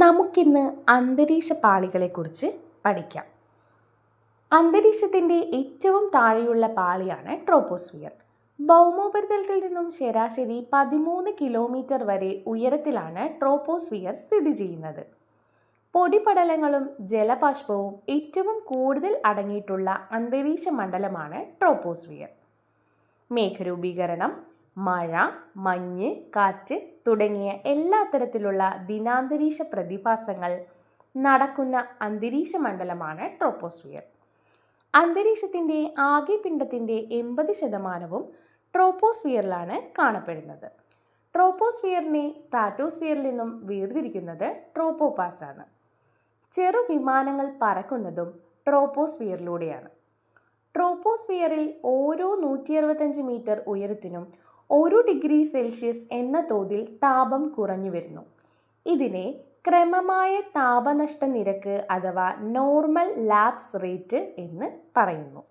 നമുക്കിന്ന് അന്തരീക്ഷ പാളികളെക്കുറിച്ച് പഠിക്കാം. അന്തരീക്ഷത്തിൻ്റെ ഏറ്റവും താഴെയുള്ള പാളിയാണ് ട്രോപ്പോസ്ഫിയർ. ഭൗമോപരിതലത്തിൽ നിന്നും ശരാശരി 13 കിലോമീറ്റർ വരെ ഉയരത്തിലാണ് ട്രോപ്പോസ്ഫിയർ സ്ഥിതി ചെയ്യുന്നത്. പൊടിപടലങ്ങളും ജലബാഷ്പവും ഏറ്റവും കൂടുതൽ അടങ്ങിയിട്ടുള്ള അന്തരീക്ഷ മണ്ഡലമാണ് ട്രോപ്പോസ്ഫിയർ. മേഘരൂപീകരണം, മഴ, മഞ്ഞ്, കാറ്റ് തുടങ്ങിയ എല്ലാ തരത്തിലുള്ള ദിനാന്തരീക്ഷ പ്രതിഭാസങ്ങൾ നടക്കുന്ന അന്തരീക്ഷ മണ്ഡലമാണ് ട്രോപ്പോസ്ഫിയർ. അന്തരീക്ഷത്തിൻ്റെ ആകെ പിണ്ഡത്തിൻ്റെ 80% ട്രോപ്പോസ്ഫിയറിലാണ് കാണപ്പെടുന്നത്. ട്രോപ്പോസ്ഫിയറിനെ സ്ട്രാറ്റോസ്ഫിയറിൽ നിന്നും വേർതിരിക്കുന്നത് ട്രോപ്പോപാസ് ആണ്. ചെറു വിമാനങ്ങൾ പറക്കുന്നതും ട്രോപ്പോസ്ഫിയറിലൂടെയാണ്. ട്രോപ്പോസ്ഫിയറിൽ ഓരോ 165 മീറ്റർ ഉയരത്തിനും 1 ഡിഗ്രി സെൽഷ്യസ് എന്ന തോതിൽ താപം കുറഞ്ഞു വരുന്നു. ഇതിനെ ക്രമമായ താപനഷ്ട നിരക്ക് അഥവാ നോർമൽ ലാപ്സ് റേറ്റ് എന്ന് പറയുന്നു.